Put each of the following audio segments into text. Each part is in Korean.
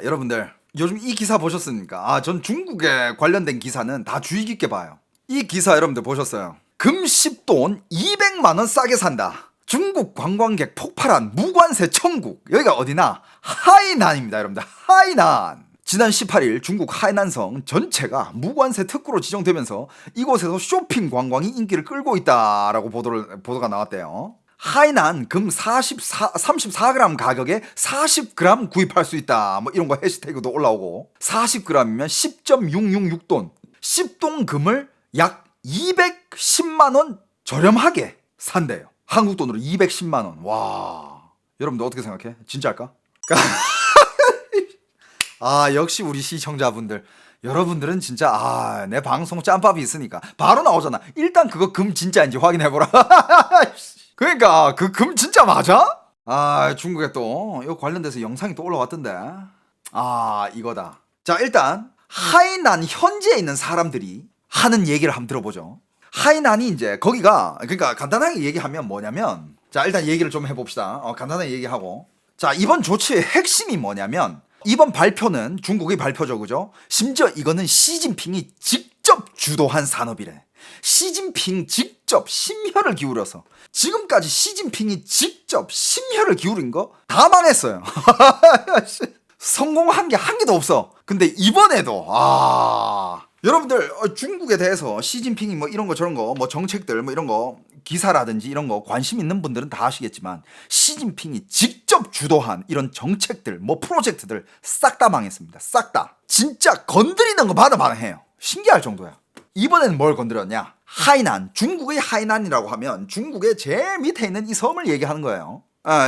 여러분들 요즘 이 기사 보셨습니까? 전 중국에 관련된 기사는 다 주의 깊게 봐요. 이 기사 여러분들 보셨어요? 금 10돈 200만 원 싸게 산다. 중국 관광객 폭발한 무관세 천국. 여기가 어디나? 하이난입니다, 여러분들. 하이난. 지난 18일 중국 하이난성 전체가 무관세 특구로 지정되면서 이곳에서 쇼핑 관광이 인기를 끌고 있다라고 보도가 나왔대요. 하이난 금 34g 가격에 40g 구입할 수 있다. 뭐 이런 거 해시태그도 올라오고 40g이면 10.666돈 10돈 금을 약 210만 원 저렴하게 산대요. 한국 돈으로 210만 원. 와. 여러분들 어떻게 생각해? 진짜일까? 역시 우리 시청자분들. 여러분들은 진짜 내 방송 짬밥이 있으니까 바로 나오잖아. 일단 그거 금 진짜인지 확인해보라. 그러니까 그 금 진짜 맞아? 중국에 또 이거 관련돼서 영상이 또 올라왔던데. 이거다. 자, 일단 하이난 현지에 있는 사람들이 하는 얘기를 한번 들어보죠. 하이난이 이제 거기가, 그러니까 간단하게 얘기하면 뭐냐면, 자, 일단 얘기를 좀 해봅시다. 간단하게 얘기하고. 자, 이번 조치의 핵심이 뭐냐면, 이번 발표는 중국의 발표죠, 그죠? 심지어 이거는 시진핑이 직접 주도한 산업이래. 시진핑 직접 심혈을 기울여서, 지금까지 시진핑이 직접 심혈을 기울인 거 다 망했어요. 성공한 게 한 개도 없어. 근데 이번에도 여러분들 중국에 대해서 시진핑이 뭐 이런 거 저런 거 뭐 정책들 뭐 이런 거 기사라든지 이런 거 관심 있는 분들은 다 아시겠지만, 시진핑이 직접 주도한 이런 정책들 뭐 프로젝트들 싹 다 망했습니다. 싹 다. 진짜 건드리는 거 마다 망해요. 신기할 정도야. 이번에는 뭘 건드렸냐? 하이난. 중국의 하이난이라고 하면 중국의 제일 밑에 있는 이 섬을 얘기하는 거예요.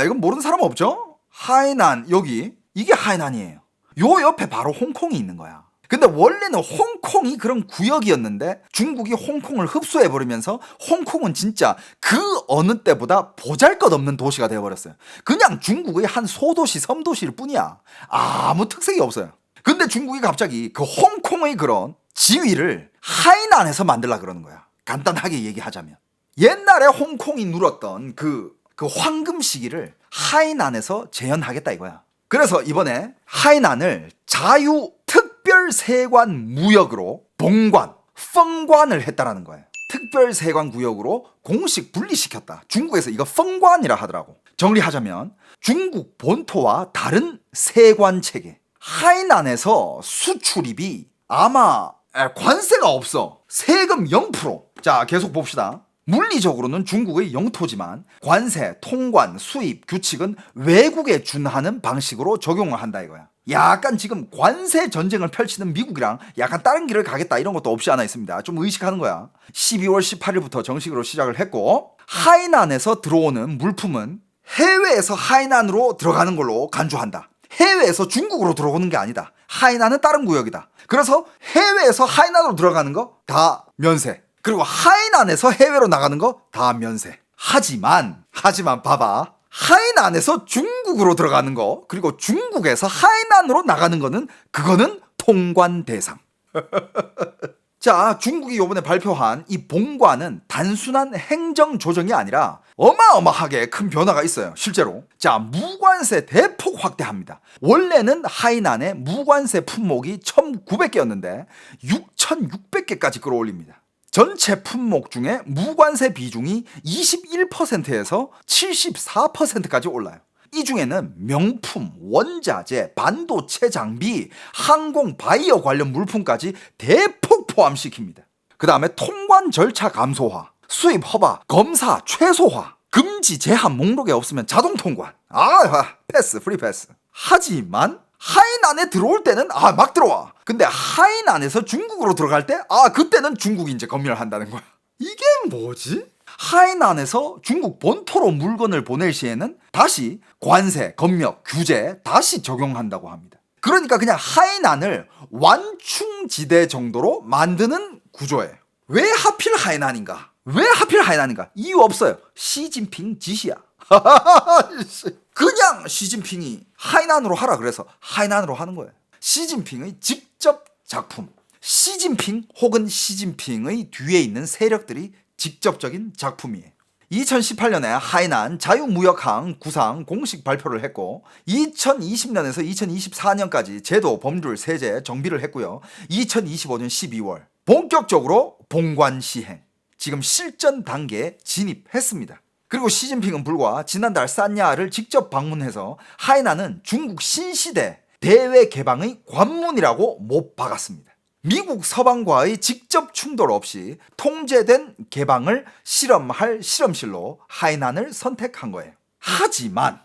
이건 모르는 사람 없죠? 하이난, 여기 이게 하이난이에요. 요 옆에 바로 홍콩이 있는 거야. 근데 원래는 홍콩이 그런 구역이었는데 중국이 홍콩을 흡수해버리면서 홍콩은 진짜 그 어느 때보다 보잘것없는 도시가 되어버렸어요. 그냥 중국의 한 소도시, 섬도시일 뿐이야. 아무 특색이 없어요. 근데 중국이 갑자기 그 홍콩의 그런 지위를 하이난에서 만들려고 그러는 거야. 간단하게 얘기하자면, 옛날에 홍콩이 누렸던 그 황금 시기를 하이난에서 재현하겠다 이거야. 그래서 이번에 하이난을 자유 특별세관 무역으로 봉관, 펑관을 했다라는 거예요. 특별세관 구역으로 공식 분리시켰다. 중국에서 이거 펑관이라 하더라고. 정리하자면 중국 본토와 다른 세관 체계. 하이난에서 수출입이 아마 관세가 없어. 세금 0%. 자, 계속 봅시다. 물리적으로는 중국의 영토지만 관세, 통관, 수입, 규칙은 외국에 준하는 방식으로 적용을 한다 이거야. 약간 지금 관세 전쟁을 펼치는 미국이랑 약간 다른 길을 가겠다 이런 것도 없이 않아 있습니다. 좀 의식하는 거야. 12월 18일부터 정식으로 시작을 했고, 하이난에서 들어오는 물품은 해외에서 하이난으로 들어가는 걸로 간주한다. 해외에서 중국으로 들어오는 게 아니다. 하이난은 다른 구역이다. 그래서 해외에서 하이난으로 들어가는 거 다 면세. 그리고 하이난에서 해외로 나가는 거 다 면세. 하지만 봐봐. 하이난에서 중국으로 들어가는 거, 그리고 중국에서 하이난으로 나가는 거는 그거는 통관 대상. 자, 중국이 이번에 발표한 이 봉관은 단순한 행정 조정이 아니라 어마어마하게 큰 변화가 있어요, 실제로. 자, 무관세 대폭 확대합니다. 원래는 하이난의 무관세 품목이 1,900개였는데 6,600개까지 끌어올립니다. 전체 품목 중에 무관세 비중이 21%에서 74%까지 올라요. 이 중에는 명품, 원자재, 반도체 장비, 항공, 바이오 관련 물품까지 대폭 포함시킵니다. 그 다음에 통관 절차 감소화, 수입 허가, 검사 최소화, 금지 제한 목록에 없으면 자동 통관. 패스, 프리 패스. 하지만 하이난에 들어올 때는 막 들어와. 근데 하이난에서 중국으로 들어갈 때 그때는 중국이 이제 검열을 한다는 거야. 이게 뭐지? 하이난에서 중국 본토로 물건을 보낼 시에는 다시 관세, 검역, 규제 다시 적용한다고 합니다. 그러니까 그냥 하이난을 완충지대 정도로 만드는 구조예요. 왜 하필 하이난인가? 이유 없어요. 시진핑 지시야. 그냥 시진핑이 하이난으로 하라 그래서 하이난으로 하는 거예요. 시진핑의 직접 작품. 시진핑 혹은 시진핑의 뒤에 있는 세력들이 직접적인 작품이에요. 2018년에 하이난 자유무역항 구상 공식 발표를 했고 2020년에서 2024년까지 제도 법률 세제 정비를 했고요. 2025년 12월 본격적으로 본관 시행, 지금 실전 단계에 진입했습니다. 그리고 시진핑은 불과 지난달 산야를 직접 방문해서 하이난은 중국 신시대 대외 개방의 관문이라고 못 박았습니다. 미국 서방과의 직접 충돌 없이 통제된 개방을 실험할 실험실로 하이난을 선택한 거예요. 하지만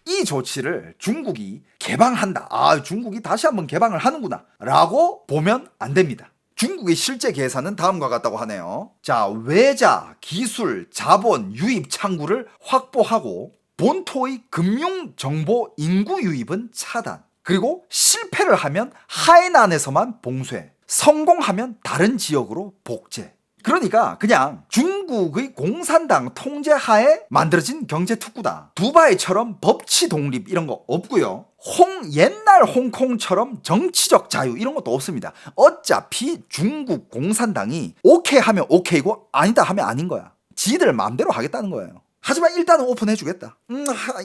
이 조치를 중국이 개방한다, 중국이 다시 한번 개방을 하는구나 라고 보면 안 됩니다. 중국의 실제 계산은 다음과 같다고 하네요. 자, 외자, 기술, 자본 유입 창구를 확보하고 본토의 금융 정보 인구 유입은 차단, 그리고 실패를 하면 하이난에서만 봉쇄, 성공하면 다른 지역으로 복제. 그러니까 그냥 중국의 공산당 통제하에 만들어진 경제특구다. 두바이처럼 법치 독립 이런 거 없고요. 옛날 홍콩처럼 정치적 자유 이런 것도 없습니다. 어차피 중국 공산당이 오케이 하면 오케이고 아니다 하면 아닌 거야. 지들 마음대로 하겠다는 거예요. 하지만 일단은 오픈해주겠다.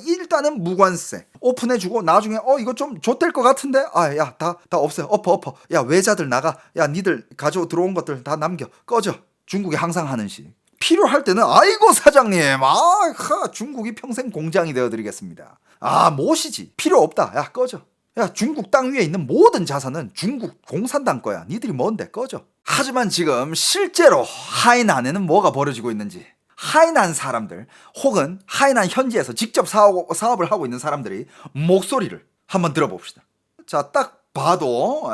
일단은 무관세 오픈해주고 나중에 이거 좀 좆될 것 같은데 야 다 없애, 엎어 야 외자들 나가, 야 니들 가지고 들어온 것들 다 남겨, 꺼져. 중국이 항상 하는 식. 필요할 때는 아이고 사장님 중국이 평생 공장이 되어드리겠습니다. 못이지, 필요 없다, 야 꺼져. 야 중국 땅 위에 있는 모든 자산은 중국 공산당 거야, 니들이 뭔데, 꺼져. 하지만 지금 실제로 하이난에는 뭐가 벌어지고 있는지, 하이난 사람들 혹은 하이난 현지에서 직접 사업을 하고 있는 사람들이 목소리를 한번 들어봅시다. 자, 딱 봐도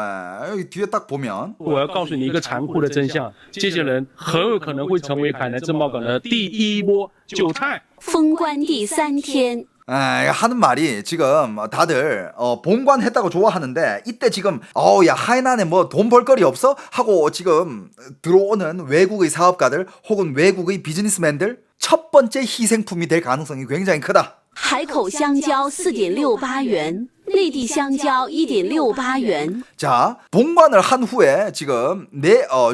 여기 뒤에 딱 보면 我要告诉你一个残酷的真相，这些人很有可能会成为海南自贸港的第一波韭菜。封关第3天。 하는 말이 지금 다들 본관했다고 좋아하는데 이때 지금 야 하이난에 뭐 돈 벌거리 없어? 하고 지금 들어오는 외국의 사업가들 혹은 외국의 비즈니스맨들 첫 번째 희생품이 될 가능성이 굉장히 크다. 海口香蕉4.68元，内地香蕉1.68元。 자, 본관을 한 후에 지금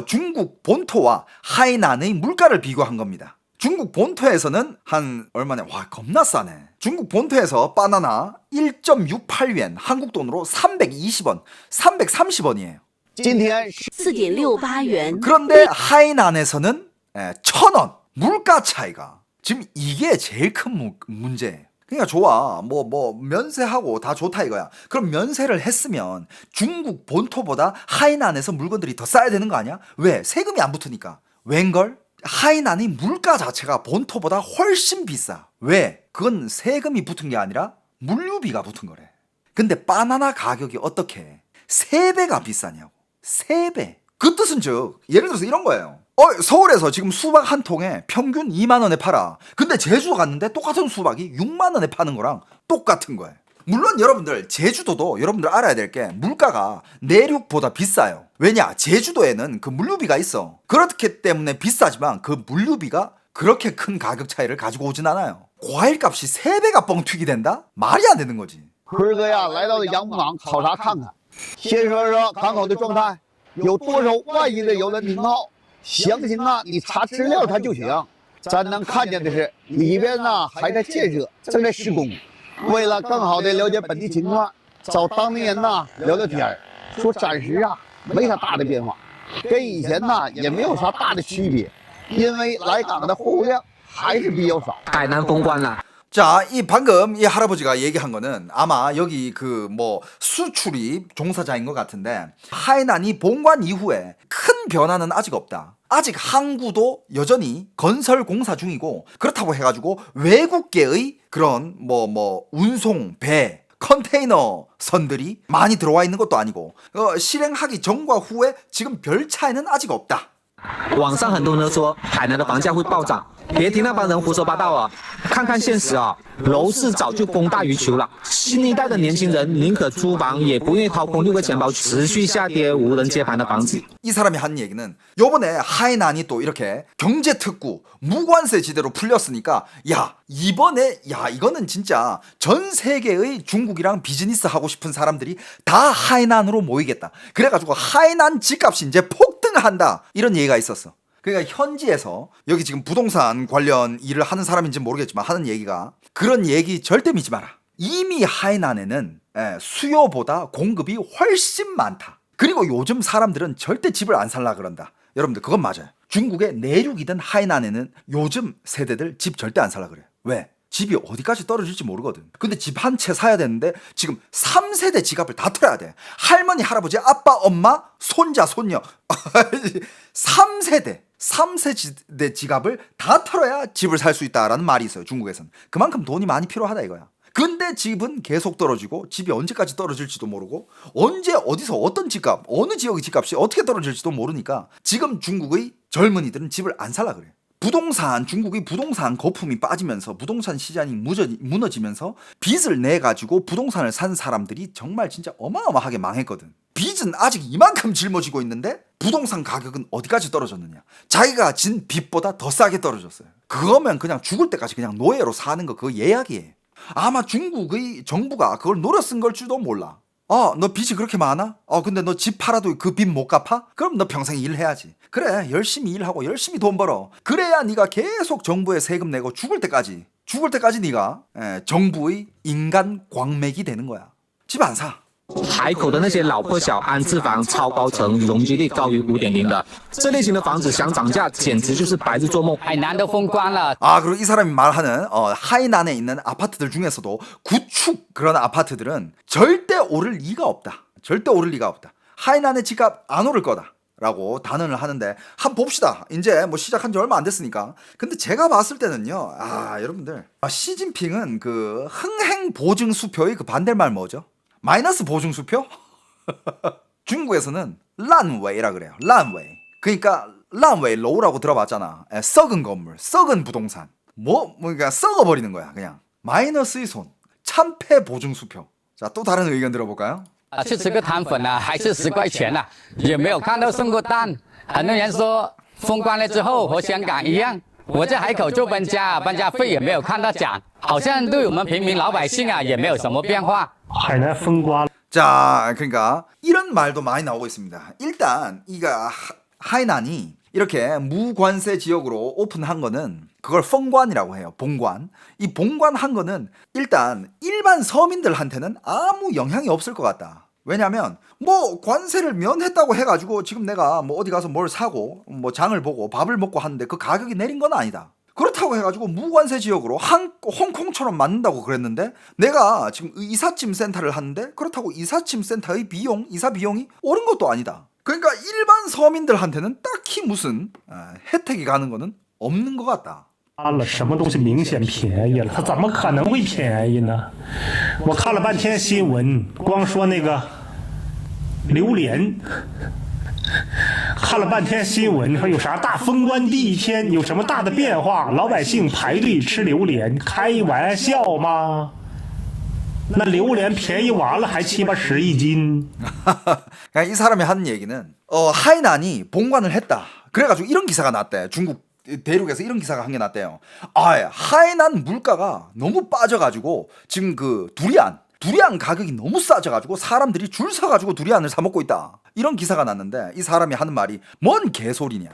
중국 본토와 하이난의 물가를 비교한 겁니다. 중국 본토에서는 한 얼마냐? 와, 겁나 싸네. 중국 본토에서 바나나 1.68엔, 한국 돈으로 320원, 330원이에요. 4.68元。 그런데 하이난에서는 1,000원. 물가 차이가. 지금 이게 제일 큰 문제예요. 그러니까 좋아. 뭐 면세하고 다 좋다 이거야. 그럼 면세를 했으면 중국 본토보다 하이난에서 물건들이 더 싸야 되는 거 아니야? 왜? 세금이 안 붙으니까. 웬걸? 하이난의 물가 자체가 본토보다 훨씬 비싸. 왜? 그건 세금이 붙은 게 아니라 물류비가 붙은 거래. 근데 바나나 가격이 어떻게 3배가 비싸냐고. 3배. 그 뜻은 즉 예를 들어서 이런 거예요. 서울에서 지금 수박 한 통에 평균 2만 원에 팔아. 근데 제주 갔는데 똑같은 수박이 6만 원에 파는 거랑 똑같은 거예요. 물론 여러분들 제주도도 여러분들 알아야 될 게 물가가 내륙보다 비싸요. 왜냐? 제주도에는 그 물류비가 있어. 그렇기 때문에 비싸지만 그 물류비가 그렇게 큰 가격 차이를 가지고 오진 않아요. 과일값이 3배가 뻥튀기 된다? 말이 안 되는 거지. 坤哥呀，来到杨浦港考察看看，先说说港口的状态，有多少万亿的邮轮停靠，详情你查资料它就行。咱能看见的是里边还在建设，正在施工。为了更好的了解本地情况，找当地人聊聊天，说暂时没啥大的变化，跟以前也没有啥大的区别，因为来港的货物量还是比较少。海南封关了。 자, 이 방금 이 할아버지가 얘기한 거는 아마 여기 수출입 종사자인 것 같은데 하이난이 본관 이후에 큰 변화는 아직 없다. 아직 항구도 여전히 건설 공사 중이고 그렇다고 해가지고 외국계의 그런 운송, 배, 컨테이너 선들이 많이 들어와 있는 것도 아니고 실행하기 전과 후에 지금 별 차이는 아직 없다. 网上很多人都说海南的房价会暴涨，别听那帮人胡说八道啊！看看现实啊，楼市早就供大于求了。新一代的年轻人宁可租房，也不愿意掏空6个钱包持续下跌、无人接盘的房子。 이 사람이 한 얘기는 요번에 하이난이 또 이렇게 경제특구 무관세 지대로 풀렸으니까 이거는 진짜 전 세계의 중국이랑 비즈니스 하고 싶은 사람들이 다 하이난으로 모이겠다. 그래가지고 하이난 집값이 이제 폭등한다 이런 얘기가 있었어. 그러니까 현지에서 여기 지금 부동산 관련 일을 하는 사람인지 모르겠지만 하는 얘기가 그런 얘기 절대 믿지 마라. 이미 하이난에는 수요보다 공급이 훨씬 많다. 그리고 요즘 사람들은 절대 집을 안 살라 그런다. 여러분들 그건 맞아요. 중국의 내륙이든 하이난에는 요즘 세대들 집 절대 안 살라 그래요. 왜? 집이 어디까지 떨어질지 모르거든. 근데 집 한 채 사야 되는데 지금 3세대 지갑을 다 털어야 돼. 할머니, 할아버지, 아빠, 엄마, 손자, 손녀 3세대 지갑을 다 털어야 집을 살 수 있다라는 말이 있어요. 중국에서는. 그만큼 돈이 많이 필요하다 이거야. 근데 집은 계속 떨어지고 집이 언제까지 떨어질지도 모르고 언제 어디서 어떤 집값 어느 지역의 집값이 어떻게 떨어질지도 모르니까 지금 중국의 젊은이들은 집을 안 살라 그래. 중국의 부동산 거품이 빠지면서 부동산 시장이 무너지면서 빚을 내가지고 부동산을 산 사람들이 정말 진짜 어마어마하게 망했거든. 빚은 아직 이만큼 짊어지고 있는데 부동산 가격은 어디까지 떨어졌느냐. 자기가 진 빚보다 더 싸게 떨어졌어요. 그거면 그냥 죽을 때까지 그냥 노예로 사는 거 그거 예약이에요. 아마 중국의 정부가 그걸 노려 쓴 걸 줄도 몰라. 너 빚이 그렇게 많아? 근데 너 집 팔아도 그 빚 못 갚아? 그럼 너 평생 일해야지. 그래, 열심히 일하고 열심히 돈 벌어. 그래야 네가 계속 정부에 세금 내고 죽을 때까지 네가 정부의 인간 광맥이 되는 거야. 집 안 사. 海口的那些老破小安置房超高层，容积率高于5.0的，这类型的房子想涨价，简直就是白日做梦。 海南都封关了。 그리고 이 사람이 말하는 하이난에 있는 아파트들 중에서도 구축 그런 아파트들은 절대 오를 리가 없다. 하이난의 집값 안 오를 거다. 라고 단언을 하는데 한번 봅시다. 이제 뭐 시작한 지 얼마 안 됐으니까. 근데 제가 봤을 때는요. 여러분들 시진핑은 그 흥행 보증 수표의 그 반대말 뭐죠? 마이너스 보증 수표? 중국에서는 란웨이라 그래요. 란웨이. 그러니까 란웨이 로우라고 들어봤잖아. 썩은 건물, 썩은 부동산. 그러니까 썩어버리는 거야. 그냥 마이너스의 손. 참패 보증 수표. 자, 또 다른 의견 들어볼까요? 去吃个汤粉还是10块钱也没有看到送过单。很多人说封关了之后和香港一样，我在海口做搬家费也没有看到涨，好像对我们平民老百姓也没有什么变化。 海南封关。 자, 그러니까 이런 말도 많이 나오고 있습니다. 일단 이가 하이난이 이렇게 무관세 지역으로 오픈한 거는 그걸 펑관이라고 해요. 봉관. 이 봉관한 거는 일단 일반 서민들한테는 아무 영향이 없을 것 같다. 왜냐면 뭐 관세를 면했다고 해가지고 지금 내가 뭐 어디 가서 뭘 사고 뭐 장을 보고 밥을 먹고 하는데 그 가격이 내린 건 아니다. 그렇다고 해가지고 무관세 지역으로 홍콩처럼 만든다고 그랬는데 내가 지금 이삿짐 센터를 하는데 그렇다고 이삿짐 센터의 이사 비용이 오른 것도 아니다. 그러니까 일반 서민들한테는 딱히 무슨 혜택이 가는 거는 없는 것 같다. 什么东西明显便宜了？它怎么可能会便宜呢？我看了半天新闻，光说那个榴莲。 看了半天新闻，说有啥大封关第一天有什么大的变化？老百姓排队吃榴莲，开玩笑吗？那榴莲便宜完了还7、80一斤。이 사람이 하는 얘기는 하이난이 봉관을 했다. 그래가지고 이런 기사가 났대. 중국 대륙에서 이런 기사가 한 게 났대요. 하이난 물가가 너무 빠져가지고 지금 그 두리안 가격이 너무 싸져가지고 사람들이 줄 서가지고 두리안을 사 먹고 있다. 이런 기사가 났는데 이 사람이 하는 말이 뭔 개소리냐.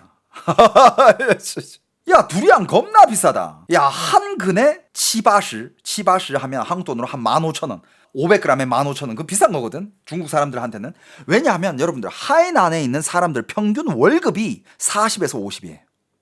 야, 두리안 겁나 비싸다. 야, 한 근에 치바시 하면 한국 돈으로 한 15,000원. 500g에 15,000원. 그 비싼 거거든. 중국 사람들한테는. 왜냐하면 여러분들 하이난에 있는 사람들 평균 월급이 40에서 50이에요.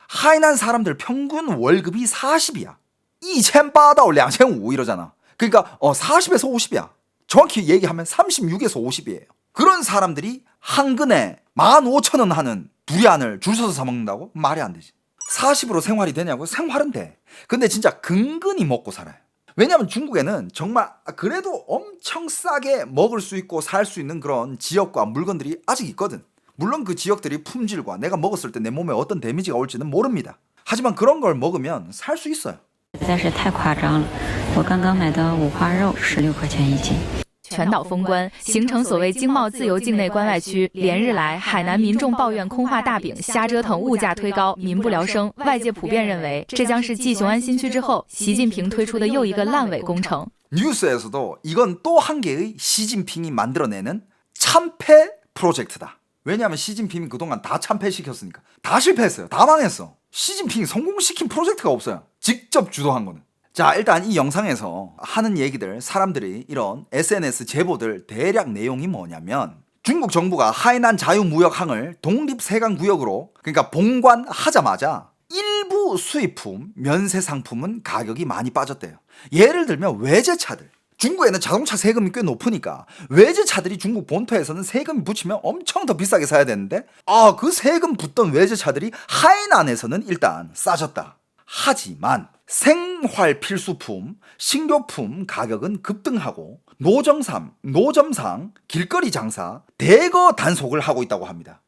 하이난 사람들 평균 월급이 40이야. 2,800到 2,500 이러잖아. 그러니까 40에서 50이야. 정확히 얘기하면 36에서 50이에요. 그런 사람들이 한 근에 15,000원 하는 두리안을 줄 서서 사 먹는다고? 말이 안 되지. 40으로 생활이 되냐고? 생활은 돼. 근데 진짜 근근히 먹고 살아요. 왜냐면 중국에는 정말 그래도 엄청 싸게 먹을 수 있고 살 수 있는 그런 지역과 물건들이 아직 있거든. 물론 그 지역들이 품질과 내가 먹었을 때 내 몸에 어떤 데미지가 올지는 모릅니다. 하지만 그런 걸 먹으면 살 수 있어요. 实在是太夸张了，我刚刚买的五花肉16块钱一斤。 全岛封关，形成所谓经贸自由境内关外区。连日来，海南民众抱怨空画大饼、瞎折腾，物价推高，民不聊生。外界普遍认为，这将是继雄安新区之后，习近平推出的又一个烂尾工程。 뉴스에서도 이건 또 한 개의 시진핑이 만들어내는 참패 프로젝트다. 왜냐하면 시진핑이 그동안 다 참패시켰으니까. 다 실패했어요. 다 망했어. 시진핑이 성공시킨 프로젝트가 없어요. 직접 주도한 거는. 자, 일단 이 영상에서 하는 얘기들, 사람들이 이런 SNS 제보들 대략 내용이 뭐냐면 중국 정부가 하이난 자유무역항을 독립세관구역으로 그러니까 봉관하자마자 일부 수입품, 면세 상품은 가격이 많이 빠졌대요. 예를 들면 외제차들. 중국에는 자동차 세금이 꽤 높으니까 외제차들이 중국 본토에서는 세금이 붙이면 엄청 더 비싸게 사야 되는데 그 세금 붙던 외제차들이 하이난에서는 일단 싸졌다. 하지만 생활 필수품, 식료품 가격은 급등하고 노점상 길거리 장사 대거 단속을 하고 있다고 합니다.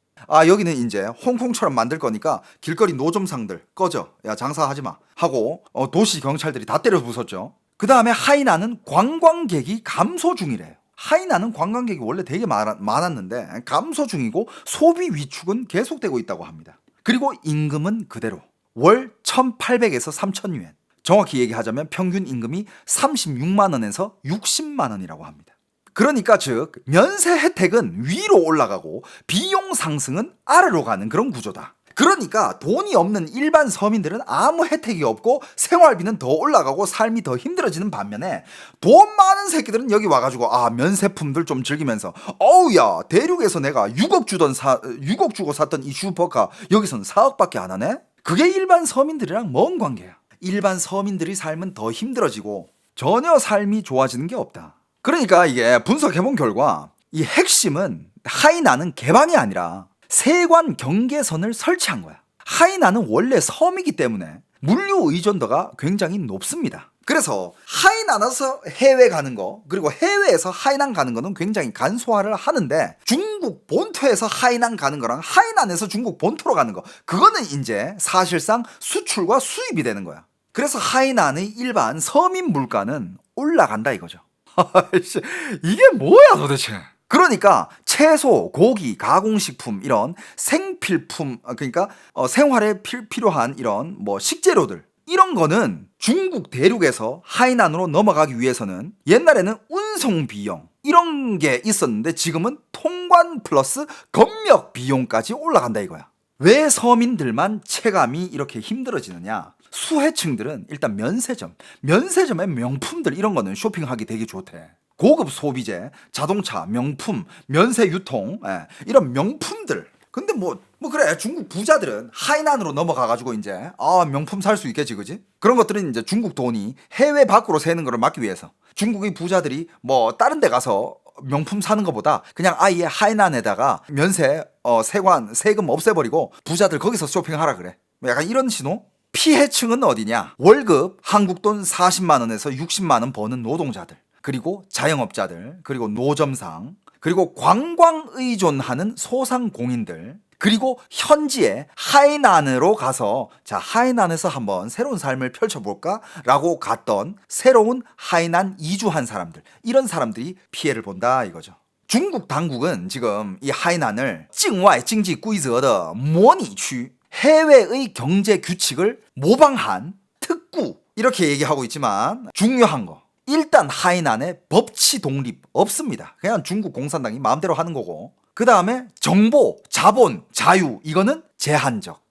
여기는 이제 홍콩처럼 만들 거니까 길거리 노점상들 꺼져, 야 장사하지 마 하고 도시 경찰들이 다 때려 부쉈죠. 그 다음에 하이난은 관광객이 감소 중이래요. 하이난은 관광객이 원래 되게 많았는데 감소 중이고 소비 위축은 계속되고 있다고 합니다. 그리고 임금은 그대로 월 1,800에서 3,000유엔, 정확히 얘기하자면 평균 임금이 36만 원에서 60만 원이라고 합니다. 그러니까 즉 면세 혜택은 위로 올라가고 비용 상승은 아래로 가는 그런 구조다. 그러니까 돈이 없는 일반 서민들은 아무 혜택이 없고 생활비는 더 올라가고 삶이 더 힘들어지는 반면에 돈 많은 새끼들은 여기 와가지고 면세품들 좀 즐기면서 어우야 대륙에서 내가 6억 주고 샀던 이 슈퍼카 여기선 4억밖에 안 하네? 그게 일반 서민들이랑 뭔 관계야? 일반 서민들의 삶은 더 힘들어지고 전혀 삶이 좋아지는 게 없다. 그러니까 이게 분석해본 결과 이 핵심은 하이난은 개방이 아니라 세관 경계선을 설치한 거야. 하이난은 원래 섬이기 때문에 물류 의존도가 굉장히 높습니다. 그래서 하이난에서 해외 가는 거 그리고 해외에서 하이난 가는 거는 굉장히 간소화를 하는데 중국 본토에서 하이난 가는 거랑 하이난에서 중국 본토로 가는 거 그거는 이제 사실상 수출과 수입이 되는 거야. 그래서 하이난의 일반 서민 물가는 올라간다 이거죠. 이게 뭐야 도대체. 그러니까 채소, 고기, 가공식품 이런 생필품 그러니까 생활에 필요한 이런 식재료들 이런 거는 중국 대륙에서 하이난으로 넘어가기 위해서는 옛날에는 운송 비용 이런 게 있었는데 지금은 통관 플러스 검역 비용까지 올라간다 이거야. 왜 서민들만 체감이 이렇게 힘들어지느냐? 수혜층들은 일단 면세점의 명품들 이런 거는 쇼핑하기 되게 좋대. 고급 소비재, 자동차, 명품, 면세 유통 이런 명품들. 근데 그래 중국 부자들은 하이난으로 넘어가가지고 이제 명품 살 수 있겠지 그지? 그런 것들은 이제 중국 돈이 해외 밖으로 새는 거를 막기 위해서 중국의 부자들이 다른 데 가서 명품 사는 것보다 그냥 아예 하이난에다가 면세 세금 없애버리고 부자들 거기서 쇼핑하라 그래. 약간 이런 신호? 피해층은 어디냐? 월급 한국 돈 40만 원에서 60만 원 버는 노동자들, 그리고 자영업자들, 그리고 노점상, 그리고 관광 의존하는 소상공인들, 그리고 현지에 하이난으로 가서 하이난에서 한번 새로운 삶을 펼쳐볼까? 라고 갔던 새로운 하이난 이주한 사람들, 이런 사람들이 피해를 본다 이거죠. 중국 당국은 지금 이 하이난을境外经济规则的模拟区 해외의 경제 규칙을 모방한 특구 이렇게 얘기하고 있지만 중요한 거 일단 하이난에 법치 독립 없습니다. 그냥 중국 공산당이 마음대로 하는 거고 그 다음에 정보, 자본, 자유 이거는 제한적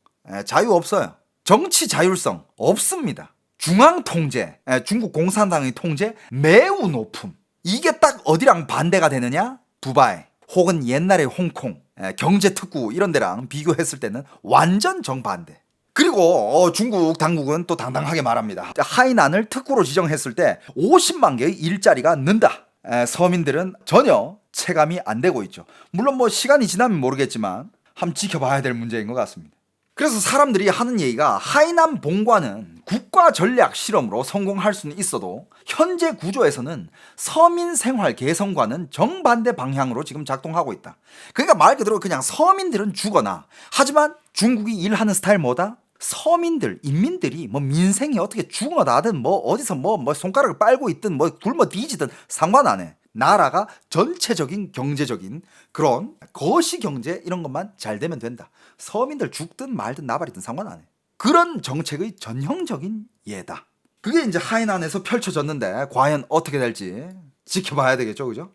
자유 없어요. 정치 자율성 없습니다. 중앙 통제, 중국 공산당의 통제 매우 높음. 이게 딱 어디랑 반대가 되느냐? 두바이 혹은 옛날의 홍콩 경제 특구 이런 데랑 비교했을 때는 완전 정반대. 그리고 중국 당국은 또 당당하게 말합니다. 하이난을 특구로 지정했을 때 50만 개의 일자리가 는다. 서민들은 전혀 체감이 안 되고 있죠. 물론 시간이 지나면 모르겠지만 한번 지켜봐야 될 문제인 것 같습니다. 그래서 사람들이 하는 얘기가 하이난 본관은 국가 전략 실험으로 성공할 수는 있어도 현재 구조에서는 서민 생활 개선과는 정반대 방향으로 지금 작동하고 있다. 그러니까 말 그대로 그냥 서민들은 죽어나. 하지만 중국이 일하는 스타일 뭐다? 서민들, 인민들이 민생이 어떻게 죽어나든 어디서 손가락을 빨고 있든 굶어 뒤지든 상관 안 해. 나라가 전체적인 경제적인 그런 거시 경제 이런 것만 잘 되면 된다. 서민들 죽든 말든 나발이든 상관 안 해. 그런 정책의 전형적인 예다. 그게 이제 하이난에서 펼쳐졌는데 과연 어떻게 될지 지켜봐야 되겠죠, 그죠?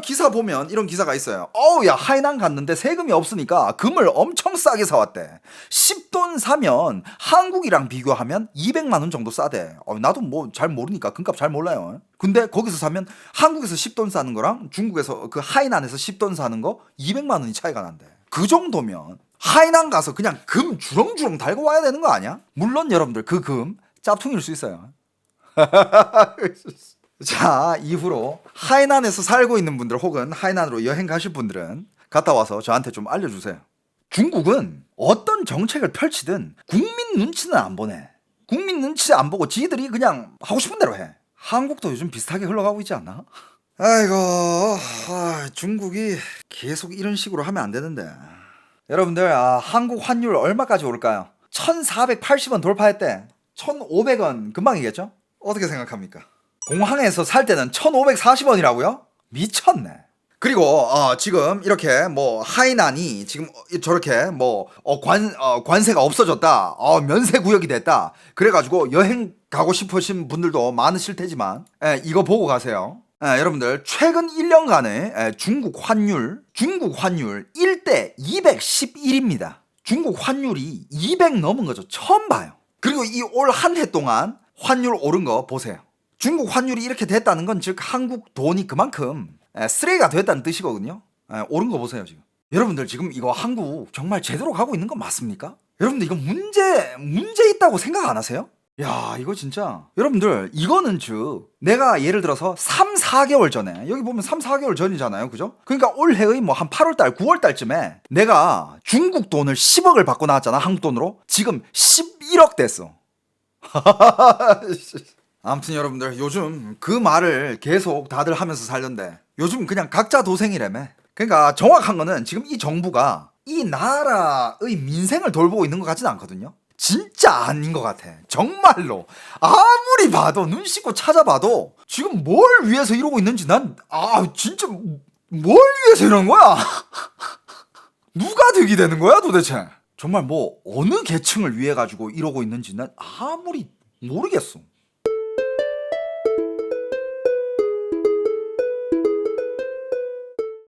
기사 보면 이런 기사가 있어요. 어우, 야, 하이난 갔는데 세금이 없으니까 금을 엄청 싸게 사왔대. 10돈 사면 한국이랑 비교하면 200만 원 정도 싸대. 나도 뭐 잘 모르니까 금값 잘 몰라요. 근데 거기서 사면 한국에서 10돈 사는 거랑 중국에서 그 하이난에서 10돈 사는 거 200만 원이 차이가 난대. 그 정도면 하이난 가서 그냥 금 주렁주렁 달고 와야 되는 거 아니야? 물론 여러분들 그 금 짭퉁일 수 있어요. 자, 이후로 하이난에서 살고 있는 분들 혹은 하이난으로 여행 가실 분들은 갔다 와서 저한테 좀 알려주세요. 중국은 어떤 정책을 펼치든 국민 눈치는 안 보내. 국민 눈치 안 보고 지들이 그냥 하고 싶은 대로 해. 한국도 요즘 비슷하게 흘러가고 있지 않나? 아이고, 중국이 계속 이런 식으로 하면 안 되는데. 여러분들, 한국 환율 얼마까지 오를까요? 1480원 돌파했대. 1500원 금방이겠죠? 어떻게 생각합니까? 공항에서 살 때는 1540원이라고요? 미쳤네. 그리고 지금 이렇게 뭐 하이난이 지금 저렇게 뭐 관세가 없어졌다, 면세 구역이 됐다, 그래가지고 여행 가고 싶으신 분들도 많으실 테지만, 이거 보고 가세요. 여러분들, 최근 1년간의 중국 환율 1대 211입니다. 중국 환율이 200 넘은 거죠. 처음 봐요. 그리고 이 올 한 해 동안 환율 오른 거 보세요. 중국 환율이 이렇게 됐다는 건 즉 한국 돈이 그만큼 쓰레기가 됐다는 뜻이거든요. 오른 거 보세요 지금. 여러분들, 지금 이거 한국 정말 제대로 가고 있는 건 맞습니까? 여러분들, 이거 문제 있다고 생각 안 하세요? 야, 이거 진짜 여러분들, 이거는 즉 내가 예를 들어서 3, 4개월 전에, 여기 보면 3, 4개월 전이잖아요, 그죠? 그러니까 올해의 뭐 한 8월달, 9월달쯤에 내가 중국 돈을 10억을 받고 나왔잖아, 한국 돈으로. 지금 11억 됐어. 아무튼 여러분들, 요즘 그 말을 계속 다들 하면서 살던데 요즘 그냥 각자 도생이라며. 그러니까 정확한 거는 지금 이 정부가 이 나라의 민생을 돌보고 있는 것 같지는 않거든요. 진짜 아닌 것 같아. 정말로 아무리 봐도, 눈 씻고 찾아봐도 지금 뭘 위해서 이러고 있는지 난 진짜 뭘 위해서 이러는 거야? 누가 득이 되는 거야 도대체? 정말 뭐 어느 계층을 위해 가지고 이러고 있는지 난 아무리 모르겠어.